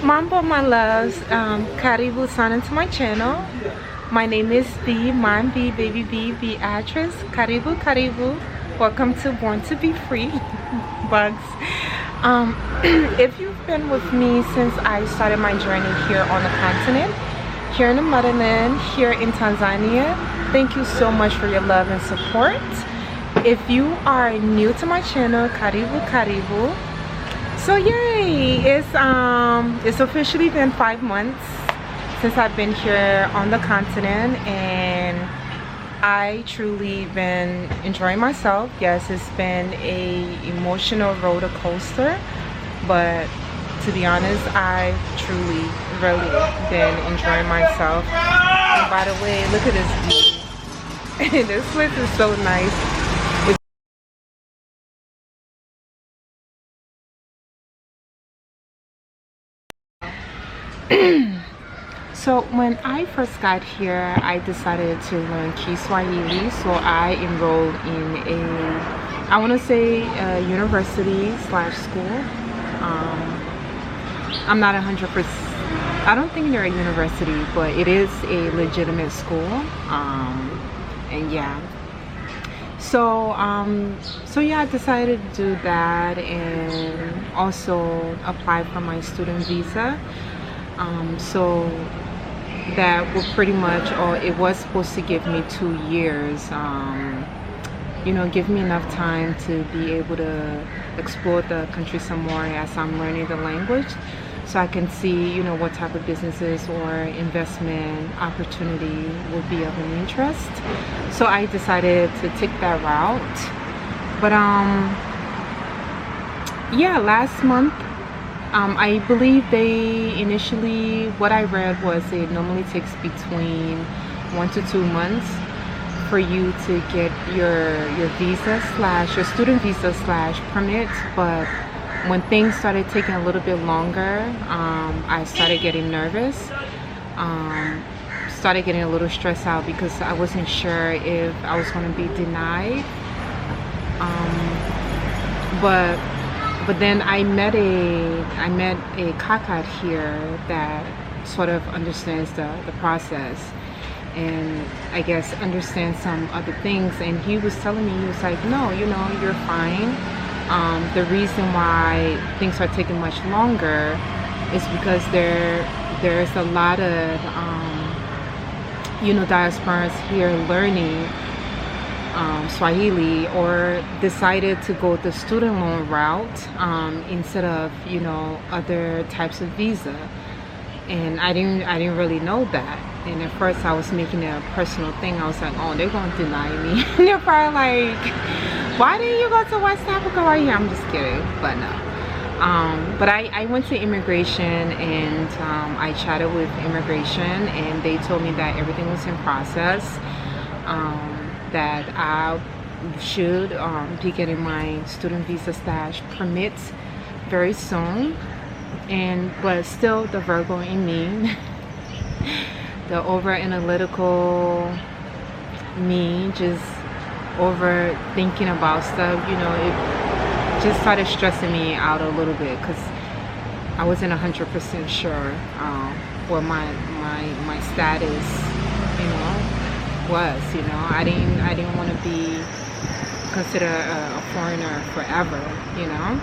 Mambo my loves, karibu sana to my channel. My name is Mom B, Baby B, Beatricez. Karibu, karibu. Welcome to Born to Be Free. Bugs. If you've been with me since I started my journey here on the continent, here in the motherland, here in Tanzania, thank you so much for your love and support. If you are new to my channel, karibu, karibu. So yay, it's officially been 5 months since I've been here on the continent, and I truly been enjoying myself. Yes, it's been a emotional roller coaster, but to be honest, I've truly really been enjoying myself. And by the way, look at this view. This place is so nice. So when I first got here, I decided to learn Kiswahili, so I enrolled in I want to say a university slash school. I'm not 100%, I don't think they're a university, but it is a legitimate school. And yeah, so so yeah, I decided to do that and also apply for my student visa. So that will pretty much, or it was supposed to give me 2 years, you know, give me enough time to be able to explore the country some more as I'm learning the language, so I can see, you know, what type of businesses or investment opportunity would be of an interest. So I decided to take that route. But yeah, last month, I believe they initially, what I read was it normally takes between 1 to 2 months for you to get your visa slash your student visa slash permit. But when things started taking a little bit longer, I started getting nervous, started getting a little stressed out because I wasn't sure if I was going to be denied. But then I met a Cashapp here that sort of understands the process, and I guess understands some other things. And he was telling me, he was like, no, you know, you're fine. The reason why things are taking much longer is because there's a lot of you know, diasporans here learning Swahili, or decided to go the student loan route instead of, you know, other types of visa. And I didn't really know that. And at first I was making it a personal thing. I was like, oh, they're gonna deny me. And they're probably like, why didn't you go to West Africa right here? I'm just kidding, but no. But I went to immigration, and I chatted with immigration, and they told me that everything was in process. That I should be getting my student visa slash permits very soon. But still, the Virgo in me, the over analytical me, just overthinking about stuff, you know, it just started stressing me out a little bit because I wasn't 100% sure what my status, you know, was. You know, I didn't want to be considered a foreigner forever, you know.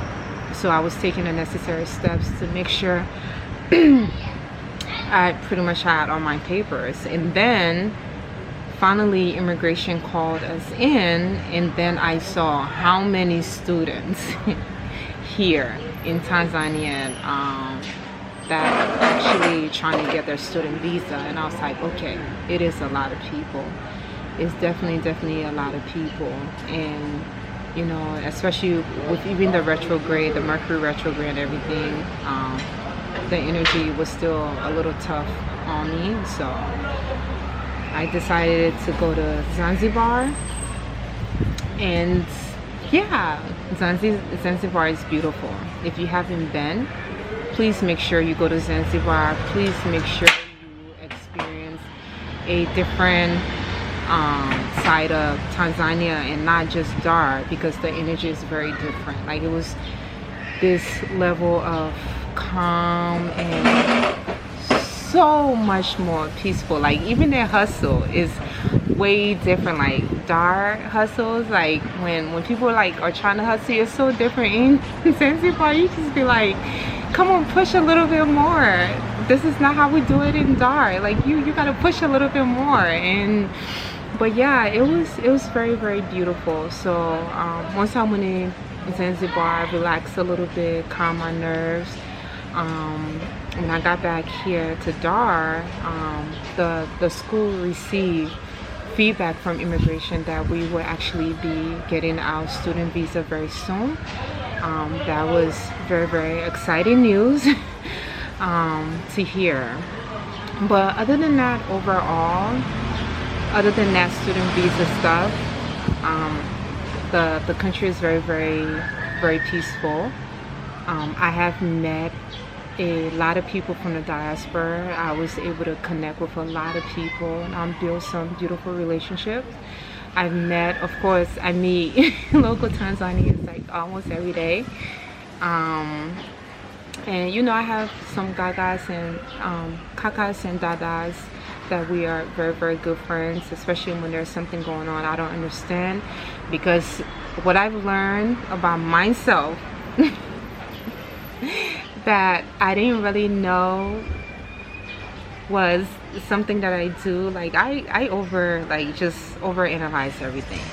So I was taking the necessary steps to make sure I pretty much had all my papers. And then finally immigration called us in, and then I saw how many students here in Tanzania that are actually trying to get their student visa. And I was like, okay, it is a lot of people. It's definitely a lot of people. And you know, especially with even the retrograde, the Mercury retrograde and everything, the energy was still a little tough on me. So I decided to go to Zanzibar. And yeah, Zanzibar is beautiful. If you haven't been, please make sure you go to Zanzibar. Please make sure you experience a different side of Tanzania, and not just Dar, because the energy is very different. Like, it was this level of calm and so much more peaceful. Like even their hustle is way different. Like Dar hustles, like when people like are trying to hustle, it's so different. In Zanzibar, you just be like, come on, push a little bit more. This is not how we do it in Dar. Like you gotta push a little bit more. And but yeah, it was very, very beautiful. So once I went in Zanzibar, I relaxed a little bit, calmed my nerves. When I got back here to Dar, the school received feedback from immigration that we will actually be getting our student visa very soon. That was very, very exciting news to hear. But other than that, overall, other than that student visa stuff, the country is very, very, very peaceful. I have met a lot of people from the diaspora. I was able to connect with a lot of people and build some beautiful relationships. I've met, of course, I meet local Tanzanians like almost every day. And you know, I have some gagas and kakas and dadas that we are very, very good friends, especially when there's something going on I don't understand. Because what I've learned about myself that I didn't really know was something that I do. Like I just overanalyze everything,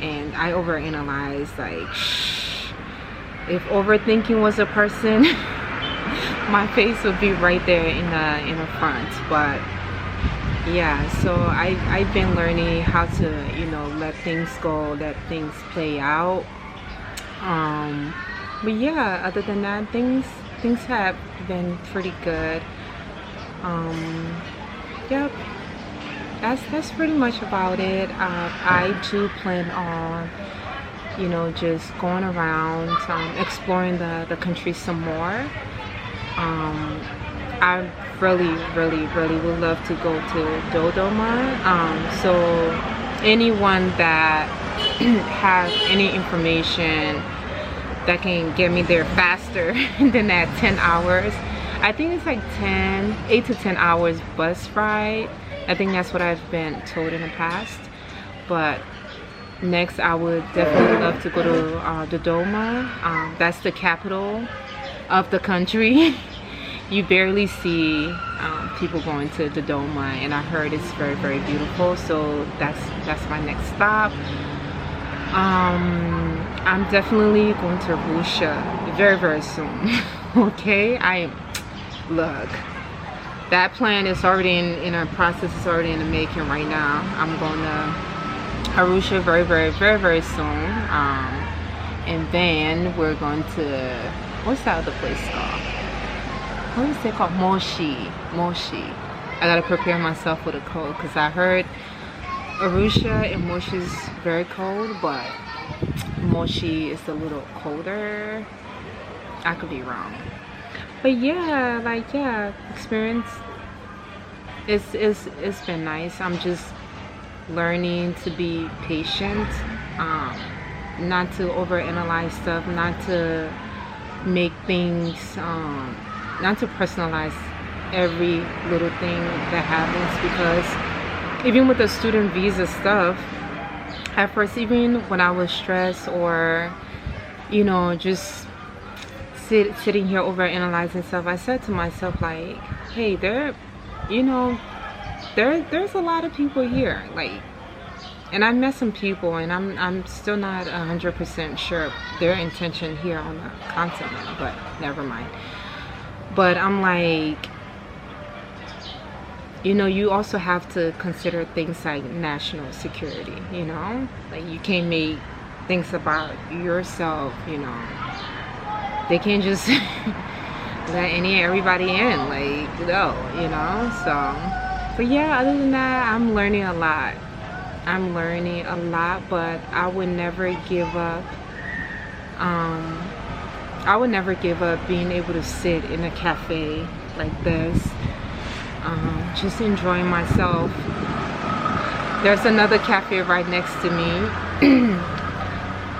and I overanalyze like if overthinking was a person, my face would be right there in the front. But yeah, so I've been learning how to, you know, let things go, let things play out. But yeah, other than that, things have been pretty good. Yep, that's pretty much about it. I do plan on, you know, just going around, exploring the country some more. I really would love to go to Dodoma. So anyone that has any information that can get me there faster than that 10 hours. I think it's like 8 to 10 hours bus ride. I think that's what I've been told in the past. But next, I would definitely love to go to Dodoma. That's the capital of the country. You barely see people going to Dodoma, and I heard it's very, very beautiful. So that's my next stop. I'm definitely going to Arusha very, very soon. Okay, look, that plan is already in our process, is already in the making right now. I'm going to Arusha very, very, very, very soon. And then we're going to, what's that other place called? What is it called? Moshi. I gotta prepare myself for the cold, because I heard Arusha and Moshi is very cold, but Moshi is a little colder. I could be wrong. But yeah, like, yeah, experience, it's been nice. I'm just learning to be patient, not to overanalyze stuff, not to make things, not to personalize every little thing that happens. Because even with the student visa stuff, at first, even when I was stressed or, you know, just sitting here overanalyzing stuff, I said to myself, like, hey, there's a lot of people here, like, and I met some people, and I'm still not 100% sure their intention here on the continent, but never mind. But I'm like, you know, you also have to consider things like national security, you know? Like, you can't make things about yourself, you know? They can't just let everybody in, like, no, you know? So, but yeah, other than that, I'm learning a lot. But I would never give up. I would never give up being able to sit in a cafe like this, just enjoying myself. There's another cafe right next to me.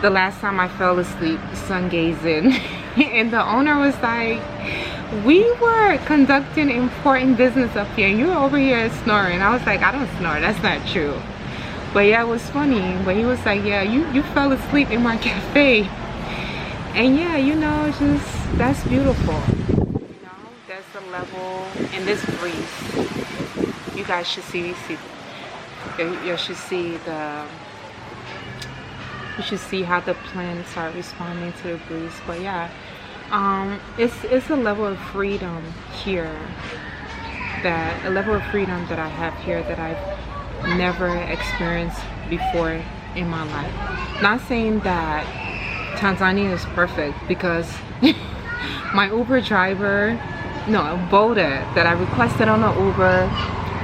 The last time I fell asleep sun gazing And the owner was like, we were conducting important business up here and you were over here snoring. I was like, I don't snore, that's not true. But yeah, it was funny. But he was like, yeah, you fell asleep in my cafe. And yeah, you know, just that's beautiful. You know, that's the level in this breeze. You guys should see you should see how the plants are responding to the breeze. But yeah, it's a level of freedom here, that I have here that I've never experienced before in my life. Not saying that Tanzania is perfect, because my Uber driver, no, Boda that I requested on the Uber,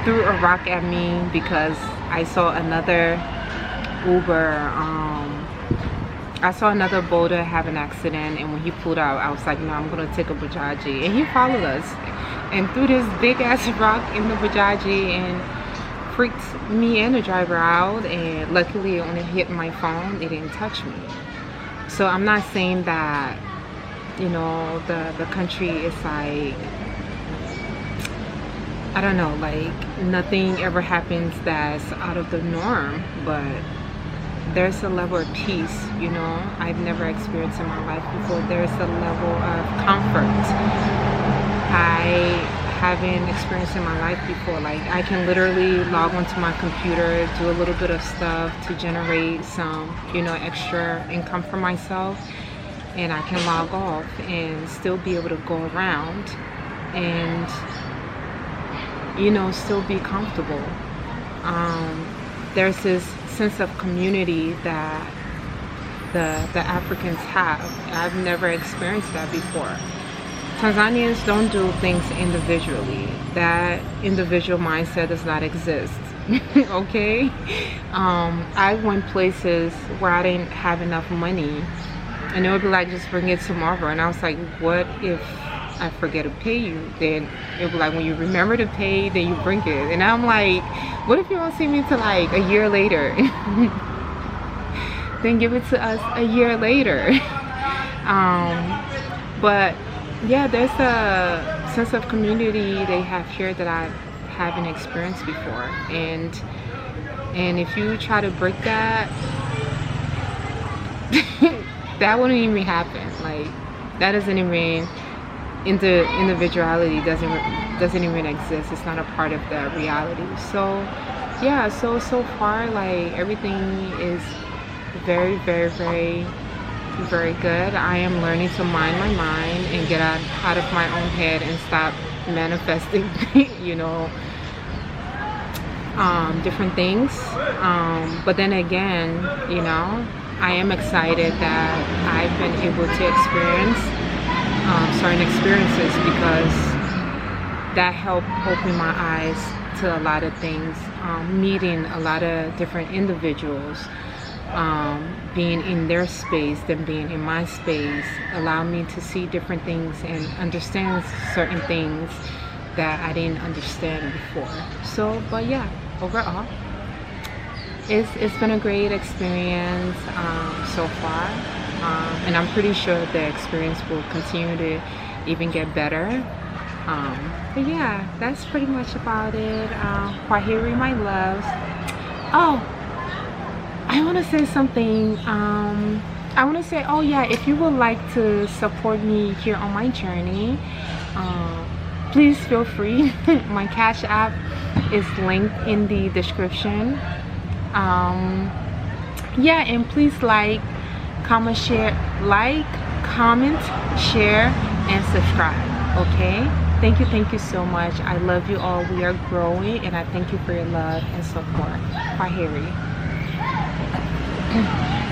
threw a rock at me because I saw another Boda have an accident, and when he pulled out, I was like, no, I'm gonna take a bajaji. And he followed us and threw this big ass rock in the bajaji and freaked me and the driver out, and luckily it only hit my phone, it didn't touch me. So I'm not saying that, you know, the country is like, I don't know, like nothing ever happens that's out of the norm, but there's a level of peace, you know, I've never experienced in my life before. There's a level of comfort I haven't experienced in my life before. Like I can literally log onto my computer, do a little bit of stuff to generate some, you know, extra income for myself, and I can log off and still be able to go around and, you know, still be comfortable. There's this sense of community that the Africans have. I've never experienced that before. Tanzanians don't do things individually. That individual mindset does not exist. Okay? I went places where I didn't have enough money, and they would be like, just bring it tomorrow. And I was like, what if I forget to pay you? Then it would be like, when you remember to pay, then you bring it. And I'm like, what if you don't see me till like a year later? Then give it to us a year later. But yeah, there's a sense of community they have here that I haven't experienced before. And if you try to break that, that wouldn't even happen. Like that doesn't even, individuality doesn't even exist. It's not a part of the reality. So yeah, so far, like everything is very, very, very, very good. I am learning to mind my mind and get out of my own head and stop manifesting you know, different things. But then again, you know, I am excited that I've been able to experience certain experiences, because that helped open my eyes to a lot of things. Meeting a lot of different individuals, being in their space than being in my space, allowed me to see different things and understand certain things that I didn't understand before. So, but yeah, overall, it's been a great experience so far, and I'm pretty sure the experience will continue to even get better. But yeah, that's pretty much about it. Kwaheri, my loves. Oh, I want to say something. I want to say, oh yeah, if you would like to support me here on my journey, please feel free. My Cash App is linked in the description. Yeah, and please like, comment, share, and subscribe. Okay, thank you so much. I love you all. We are growing, and I thank you for your love and support. Kwaheri.